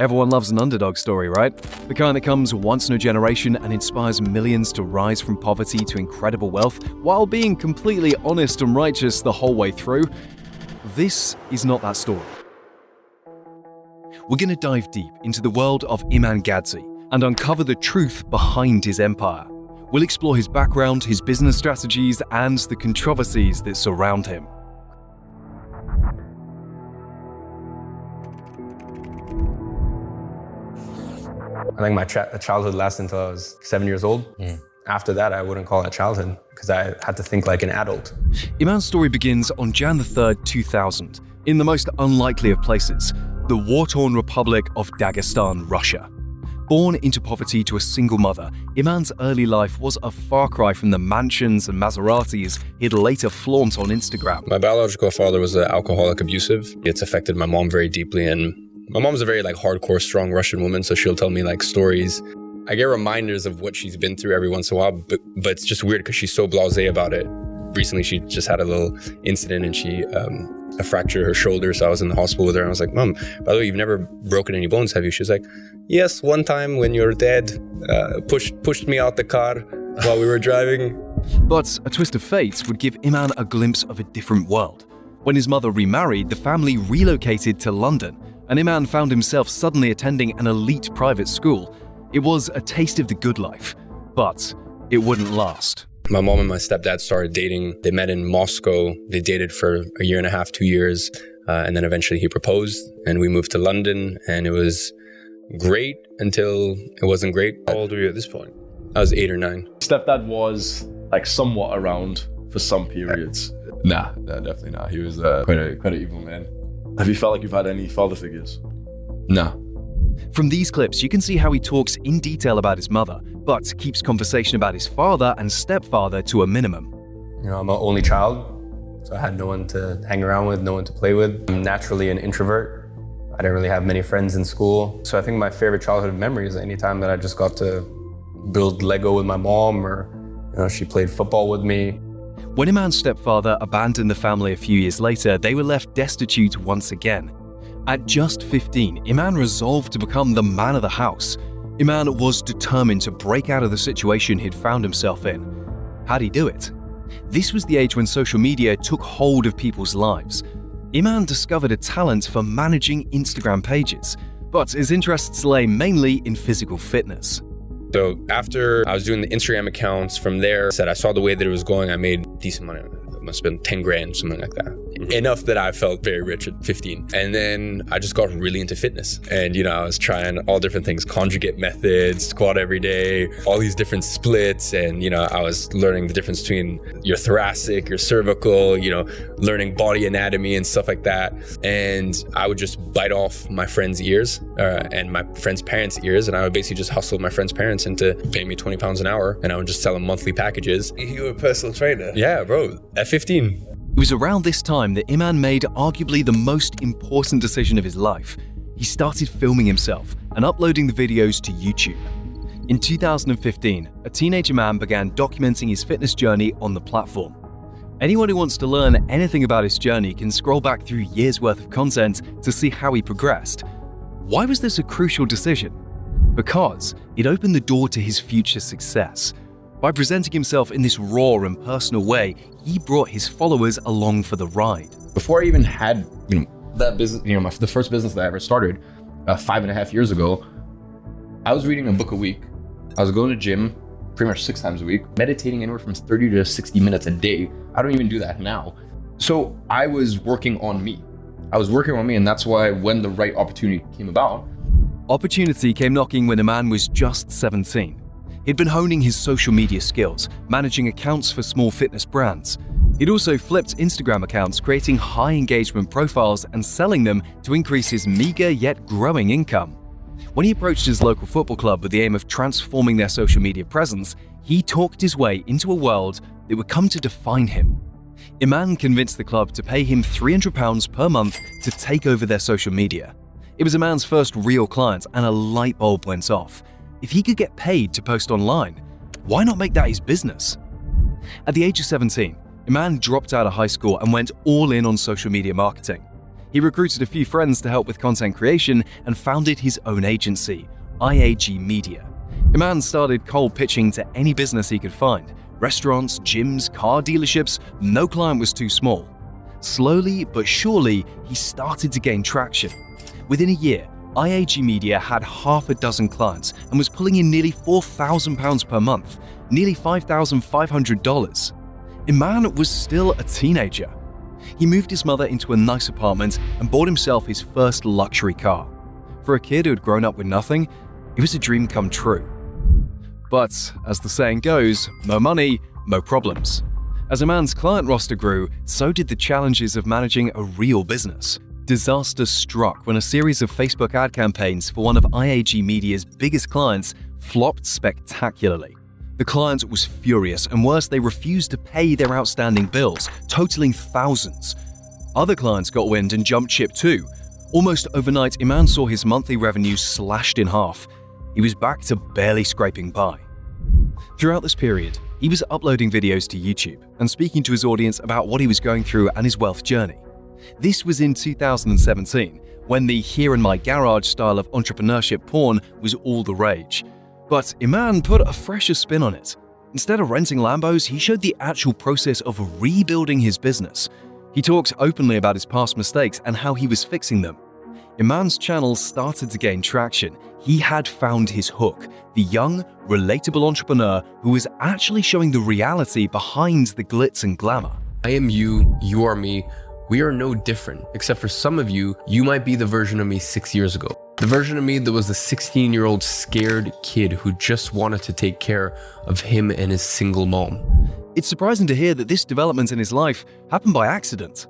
Everyone loves an underdog story, right? The kind that comes once in a generation and inspires millions to rise from poverty to incredible wealth while being completely honest and righteous the whole way through. This is not that story. We're going to dive deep into the world of Iman Gadzhi and uncover the truth behind his empire. We'll explore his background, his business strategies, and the controversies that surround him. I think my childhood lasted until I was 7 years old. After that, I wouldn't call it childhood because I had to think like an adult. Iman's story begins on Jan 3rd, 2000, in the most unlikely of places, the war-torn Republic of Dagestan, Russia. Born into poverty to a single mother, Iman's early life was a far cry from the mansions and Maseratis he'd later flaunt on Instagram. My biological father was an alcoholic, abusive. It's affected my mom very deeply, and my mom's a very hardcore, strong Russian woman, so she'll tell me stories. I get reminders of what she's been through every once in a while, but it's just weird because she's so blasé about it. Recently, she just had a little incident and she fractured her shoulder, so I was in the hospital with her and I was like, "Mom, by the way, you've never broken any bones, have you?" She's like, "Yes, one time when your dad pushed me out the car while we were driving." But a twist of fate would give Iman a glimpse of a different world. When his mother remarried, the family relocated to London, and Iman found himself suddenly attending an elite private school. It was a taste of the good life, but it wouldn't last. My mom and my stepdad started dating. They met in Moscow. They dated for a year and a half, 2 years, and then eventually he proposed, and we moved to London, and it was great until it wasn't great. How old were you at this point? I was 8 or 9. Stepdad was somewhat around for some periods. Nah, definitely not. He was quite an evil man. Have you felt like you've had any father figures? No. From these clips, you can see how he talks in detail about his mother, but keeps conversation about his father and stepfather to a minimum. I'm an only child, so I had no one to hang around with, no one to play with. I'm naturally an introvert. I didn't really have many friends in school. So I think my favorite childhood memory is any time that I just got to build Lego with my mom, or she played football with me. When Iman's stepfather abandoned the family a few years later, they were left destitute once again. At just 15, Iman resolved to become the man of the house. Iman was determined to break out of the situation he'd found himself in. How'd he do it? This was the age when social media took hold of people's lives. Iman discovered a talent for managing Instagram pages, but his interests lay mainly in physical fitness. So after I was doing the Instagram accounts, from there, I saw the way that it was going. I made decent money. It must have been 10 grand, something like that. Enough that I felt very rich at 15. And then I just got really into fitness. And, I was trying all different things, conjugate methods, squat every day, all these different splits. And, I was learning the difference between your thoracic, your cervical, learning body anatomy and stuff like that. And I would just bite off my friends' ears and my friends' parents' ears. And I would basically just hustle my friends' parents into paying me 20 pounds an hour. And I would just sell them monthly packages. You were a personal trainer? Yeah, bro. At 15. It was around this time that Iman made arguably the most important decision of his life. He started filming himself and uploading the videos to YouTube. In 2015, a teenage Iman began documenting his fitness journey on the platform. Anyone who wants to learn anything about his journey can scroll back through years' worth of content to see how he progressed. Why was this a crucial decision? Because it opened the door to his future success. By presenting himself in this raw and personal way, he brought his followers along for the ride. Before I even had, that business, the first business that I ever started 5.5 years ago, I was reading a book a week. I was going to gym pretty much 6 times a week, meditating anywhere from 30 to 60 minutes a day. I don't even do that now. So I was working on me. And that's why when the right opportunity came about. Opportunity came knocking when Iman was just 17. He'd been honing his social media skills, managing accounts for small fitness brands. He'd also flipped Instagram accounts, creating high engagement profiles and selling them to increase his meager yet growing income. When he approached his local football club with the aim of transforming their social media presence, he talked his way into a world that would come to define him. Iman convinced the club to pay him £300 per month to take over their social media. It was Iman's first real client, and a light bulb went off. If he could get paid to post online, why not make that his business? At the age of 17, Iman dropped out of high school and went all in on social media marketing. He recruited a few friends to help with content creation and founded his own agency, IAG Media. Iman started cold pitching to any business he could find. Restaurants, gyms, car dealerships, no client was too small. Slowly but surely, he started to gain traction. Within a year, IAG Media had half a dozen clients and was pulling in nearly £4,000 per month, nearly $5,500. Iman was still a teenager. He moved his mother into a nice apartment and bought himself his first luxury car. For a kid who had grown up with nothing, it was a dream come true. But, as the saying goes, no money, no problems. As Iman's client roster grew, so did the challenges of managing a real business. Disaster struck when a series of Facebook ad campaigns for one of IAG Media's biggest clients flopped spectacularly. The client was furious, and worse, they refused to pay their outstanding bills, totaling thousands. Other clients got wind and jumped ship too. Almost overnight, Iman saw his monthly revenue slashed in half. He was back to barely scraping by. Throughout this period, he was uploading videos to YouTube and speaking to his audience about what he was going through and his wealth journey. This was in 2017, when the here in my garage style of entrepreneurship porn was all the rage. But Iman put a fresher spin on it. Instead of renting Lambos, he showed the actual process of rebuilding his business. He talked openly about his past mistakes and how he was fixing them. Iman's channel started to gain traction. He had found his hook, the young, relatable entrepreneur who was actually showing the reality behind the glitz and glamour. I am you, you are me. We are no different, except for some of you, you might be the version of me 6 years ago. The version of me that was the 16-year-old scared kid who just wanted to take care of him and his single mom. It's surprising to hear that this development in his life happened by accident.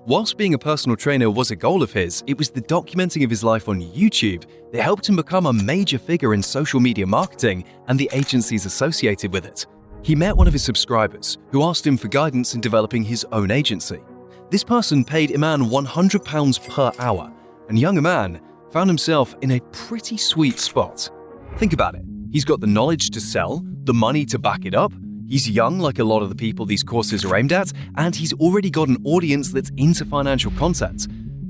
Whilst being a personal trainer was a goal of his, it was the documenting of his life on YouTube that helped him become a major figure in social media marketing and the agencies associated with it. He met one of his subscribers who asked him for guidance in developing his own agency. This person paid Iman £100 per hour, and young Iman found himself in a pretty sweet spot. Think about it. He's got the knowledge to sell, the money to back it up, he's young like a lot of the people these courses are aimed at, and he's already got an audience that's into financial content.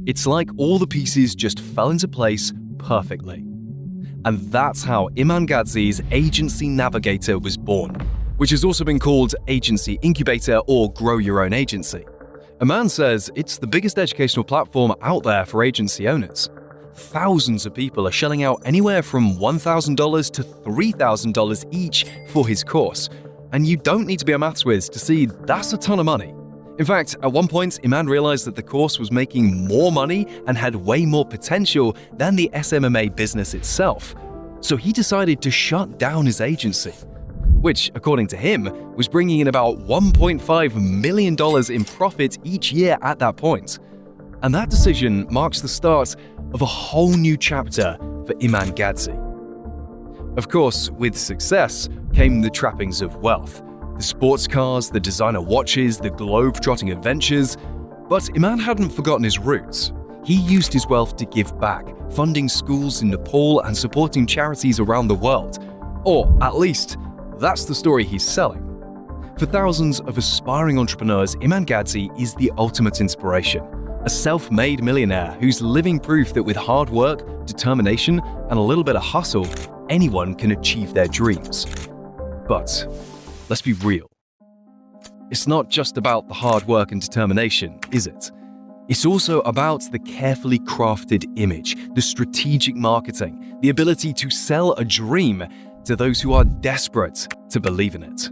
It's like all the pieces just fell into place perfectly. And that's how Iman Gadzhi's Agency Navigator was born, which has also been called Agency Incubator or Grow Your Own Agency. Iman says it's the biggest educational platform out there for agency owners. Thousands of people are shelling out anywhere from $1,000 to $3,000 each for his course. And you don't need to be a maths whiz to see that's a ton of money. In fact, at one point, Iman realized that the course was making more money and had way more potential than the SMMA business itself. So he decided to shut down his agency, which, according to him, was bringing in about $1.5 million in profit each year at that point. And that decision marks the start of a whole new chapter for Iman Gadzhi. Of course, with success came the trappings of wealth. The sports cars, the designer watches, the globe-trotting adventures. But Iman hadn't forgotten his roots. He used his wealth to give back, funding schools in Nepal and supporting charities around the world. Or, at least, that's the story he's selling. For thousands of aspiring entrepreneurs, Iman Gadzhi is the ultimate inspiration. A self-made millionaire who's living proof that with hard work, determination, and a little bit of hustle, anyone can achieve their dreams. But let's be real. It's not just about the hard work and determination, is it? It's also about the carefully crafted image, the strategic marketing, the ability to sell a dream to those who are desperate to believe in it.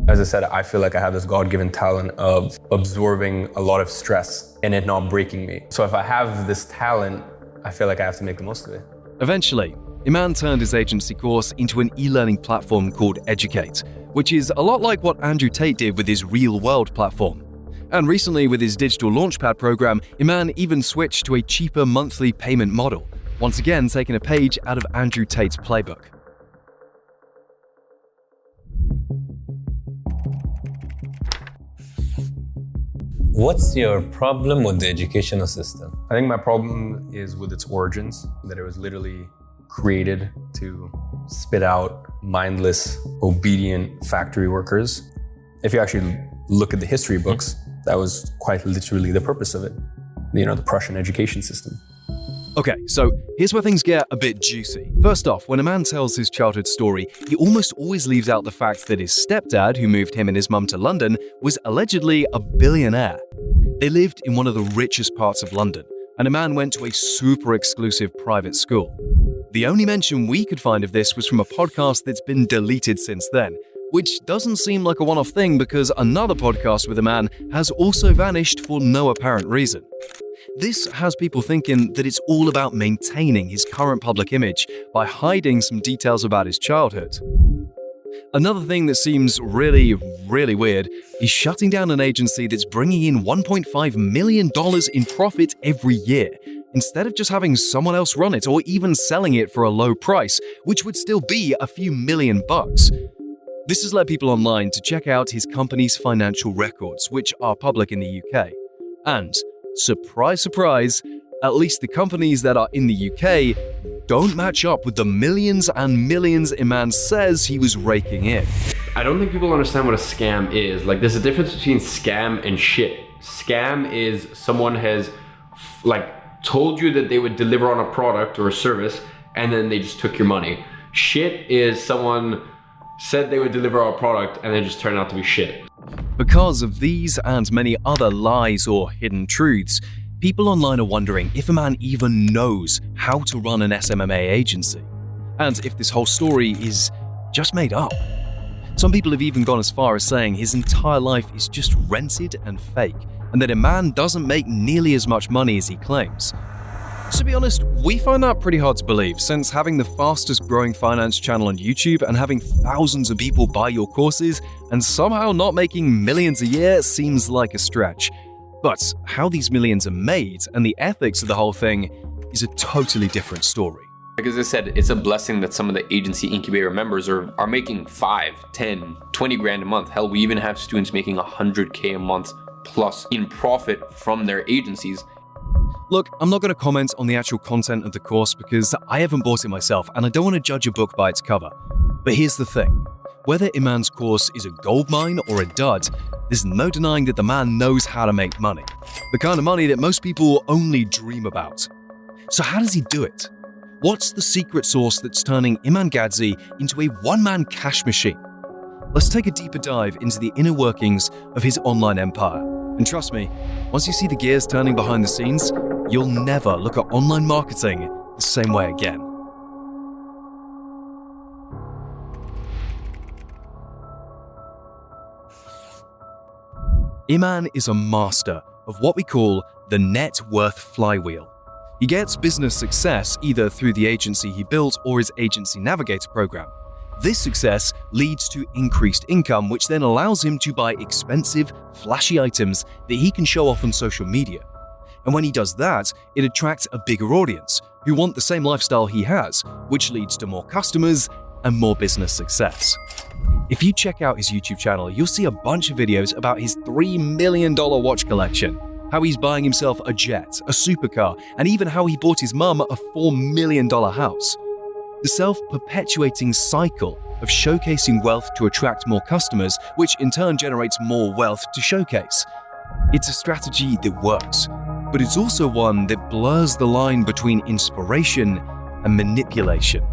As I said, I feel like I have this God-given talent of absorbing a lot of stress and it not breaking me. So if I have this talent, I feel like I have to make the most of it. Eventually, Iman turned his agency course into an e-learning platform called Educate, which is a lot like what Andrew Tate did with his Real World platform. And recently, with his digital launchpad program, Iman even switched to a cheaper monthly payment model, once again taking a page out of Andrew Tate's playbook. What's your problem with the educational system? I think my problem is with its origins, that it was literally created to spit out mindless, obedient factory workers. If you actually look at the history books, that was quite literally the purpose of it. the Prussian education system. Okay, so here's where things get a bit juicy. First off, when a man tells his childhood story, he almost always leaves out the fact that his stepdad, who moved him and his mum to London, was allegedly a billionaire. They lived in one of the richest parts of London, and a man went to a super exclusive private school. The only mention we could find of this was from a podcast that's been deleted since then, which doesn't seem like a one-off thing because another podcast with a man has also vanished for no apparent reason. This has people thinking that it's all about maintaining his current public image by hiding some details about his childhood. Another thing that seems really weird is shutting down an agency that's bringing in $1.5 million in profit every year, instead of just having someone else run it or even selling it for a low price, which would still be a few million bucks. This has led people online to check out his company's financial records, which are public in the UK. And surprise, surprise, at least the companies that are in the UK don't match up with the millions and millions Iman says he was raking in. I don't think people understand what a scam is. Like, there's a difference between scam and shit. Scam is someone has told you that they would deliver on a product or a service and then they just took your money. Shit is someone said they would deliver our product and then just turned out to be shit. Because of these and many other lies or hidden truths, people online are wondering if a man even knows how to run an SMMA agency, and if this whole story is just made up. Some people have even gone as far as saying his entire life is just rented and fake, and that a man doesn't make nearly as much money as he claims. To be honest, we find that pretty hard to believe, since having the fastest growing finance channel on YouTube and having thousands of people buy your courses and somehow not making millions a year seems like a stretch. But how these millions are made and the ethics of the whole thing is a totally different story. Like as I said, it's a blessing that some of the agency incubator members are making 5, 10, 20 grand a month. Hell, we even have students making 100K a month plus in profit from their agencies. Look, I'm not going to comment on the actual content of the course because I haven't bought it myself and I don't want to judge a book by its cover. But here's the thing. Whether Iman's course is a goldmine or a dud, there's no denying that the man knows how to make money. The kind of money that most people only dream about. So how does he do it? What's the secret sauce that's turning Iman Gadzhi into a one-man cash machine? Let's take a deeper dive into the inner workings of his online empire. And trust me, once you see the gears turning behind the scenes, you'll never look at online marketing the same way again. Iman is a master of what we call the net worth flywheel. He gets business success either through the agency he built or his agency navigator program. This success leads to increased income, which then allows him to buy expensive, flashy items that he can show off on social media. And when he does that, it attracts a bigger audience who want the same lifestyle he has, which leads to more customers and more business success. If you check out his YouTube channel, you'll see a bunch of videos about his $3 million watch collection, how he's buying himself a jet, a supercar, and even how he bought his mum a $4 million house. The self-perpetuating cycle of showcasing wealth to attract more customers, which in turn generates more wealth to showcase. It's a strategy that works, but it's also one that blurs the line between inspiration and manipulation.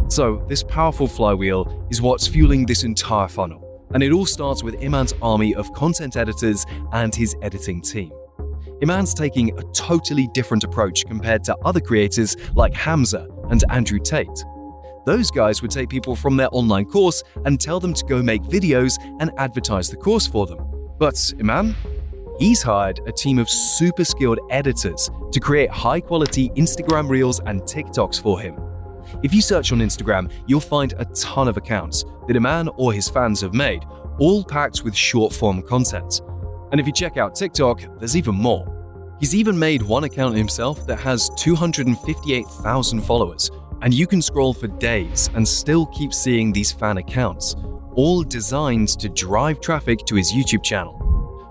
So this powerful flywheel is what's fueling this entire funnel, and it all starts with Iman's army of content editors and his editing team. Iman's taking a totally different approach compared to other creators like Hamza and Andrew Tate. Those guys would take people from their online course and tell them to go make videos and advertise the course for them. But Iman? He's hired a team of super skilled editors to create high-quality Instagram Reels and TikToks for him. If you search on Instagram, you'll find a ton of accounts that Iman or his fans have made, all packed with short-form content. And if you check out TikTok, there's even more. He's even made one account himself that has 258,000 followers, and you can scroll for days and still keep seeing these fan accounts, all designed to drive traffic to his YouTube channel.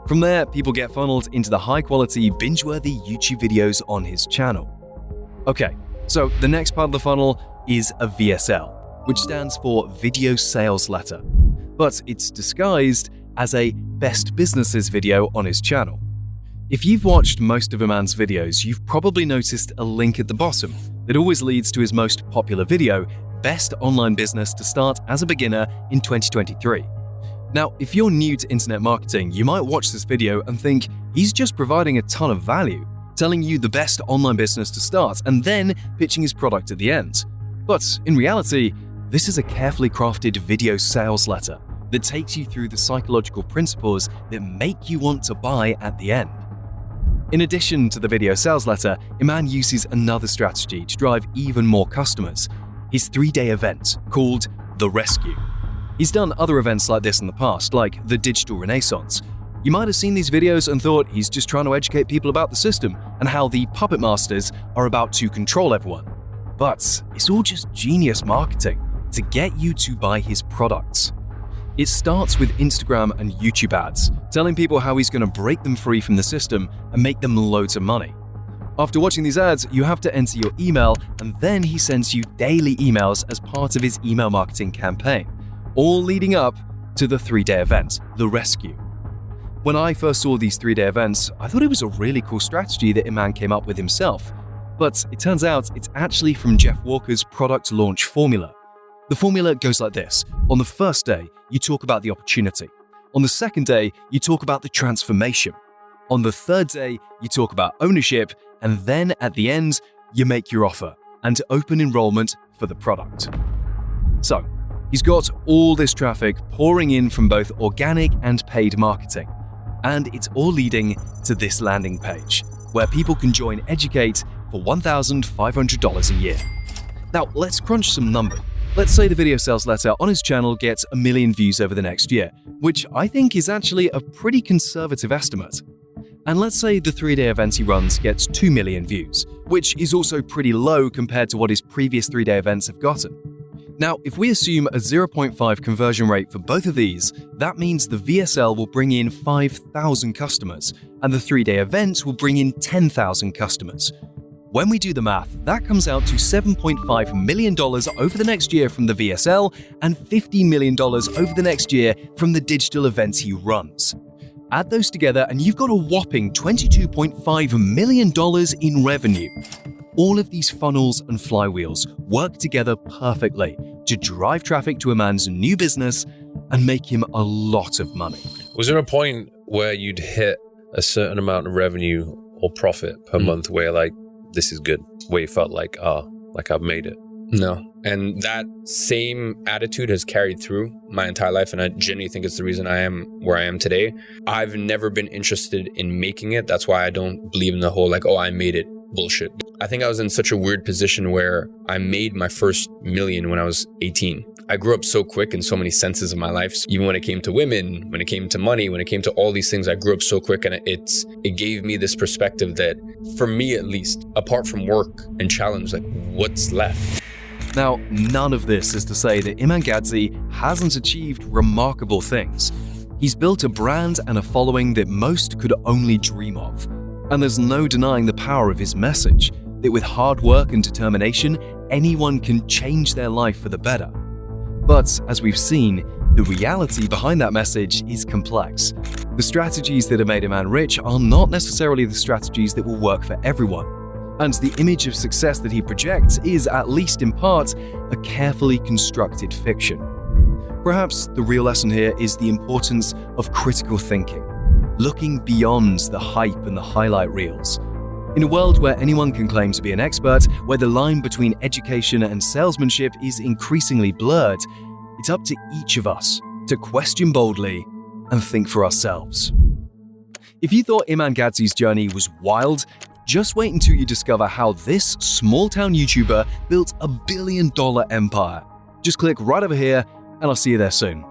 From there, people get funneled into the high-quality, binge-worthy YouTube videos on his channel. Okay, so the next part of the funnel is a VSL, which stands for Video Sales Letter, but it's disguised as a Best Businesses video on his channel. If you've watched most of Iman's videos, you've probably noticed a link at the bottom that always leads to his most popular video, Best Online Business to Start as a Beginner in 2023. Now, if you're new to internet marketing, you might watch this video and think he's just providing a ton of value, telling you the best online business to start and then pitching his product at the end. But in reality, this is a carefully crafted video sales letter that takes you through the psychological principles that make you want to buy at the end. In addition to the video sales letter, Iman uses another strategy to drive even more customers, his 3-day event called The Rescue. He's done other events like this in the past, like the Digital Renaissance. You might have seen these videos and thought he's just trying to educate people about the system and how the puppet masters are about to control everyone. But it's all just genius marketing to get you to buy his products. It starts with Instagram and YouTube ads, telling people how he's going to break them free from the system and make them loads of money. After watching these ads, you have to enter your email, and then he sends you daily emails as part of his email marketing campaign, all leading up to the 3-day event, The Rescue. When I first saw these 3-day events, I thought it was a really cool strategy that Iman came up with himself. But it turns out it's actually from Jeff Walker's product launch formula. The formula goes like this. On the first day, you talk about the opportunity. On the second day, you talk about the transformation. On the third day, you talk about ownership. And then at the end, you make your offer and open enrollment for the product. So, he's got all this traffic pouring in from both organic and paid marketing. And it's all leading to this landing page, where people can join Educate for $1,500 a year. Now, let's crunch some numbers. Let's say the video sales letter on his channel gets 1 million views over the next year, which I think is actually a pretty conservative estimate. And let's say the 3-day event he runs gets 2 million views, which is also pretty low compared to what his previous 3-day events have gotten. Now, if we assume a 0.5 conversion rate for both of these, that means the VSL will bring in 5,000 customers, and the 3-day event will bring in 10,000 customers. When we do the math, that comes out to $7.5 million over the next year from the VSL and $15 million over the next year from the digital events he runs. Add those together and you've got a whopping $22.5 million in revenue. All of these funnels and flywheels work together perfectly to drive traffic to Iman's new business and make him a lot of money. Was there a point where you'd hit a certain amount of revenue or profit per month where like, this is good, where you felt like, I've made it? No. And that same attitude has carried through my entire life. And I genuinely think it's the reason I am where I am today. I've never been interested in making it. That's why I don't believe in the whole like, I made it bullshit. I think I was in such a weird position where I made my first million when I was 18. I grew up so quick in so many senses of my life. Even when it came to women, when it came to money, when it came to all these things, I grew up so quick, and it gave me this perspective that, for me at least, apart from work and challenge, like what's left? Now, none of this is to say that Iman Gadzhi hasn't achieved remarkable things. He's built a brand and a following that most could only dream of. And there's no denying the power of his message, that with hard work and determination, anyone can change their life for the better. But as we've seen, the reality behind that message is complex. The strategies that have made Iman rich are not necessarily the strategies that will work for everyone. And the image of success that he projects is, at least in part, a carefully constructed fiction. Perhaps the real lesson here is the importance of critical thinking, looking beyond the hype and the highlight reels. In a world where anyone can claim to be an expert, where the line between education and salesmanship is increasingly blurred, it's up to each of us to question boldly and think for ourselves. If you thought Iman Gadzhi's journey was wild, just wait until you discover how this small-town YouTuber built a $1 billion empire. Just click right over here, and I'll see you there soon.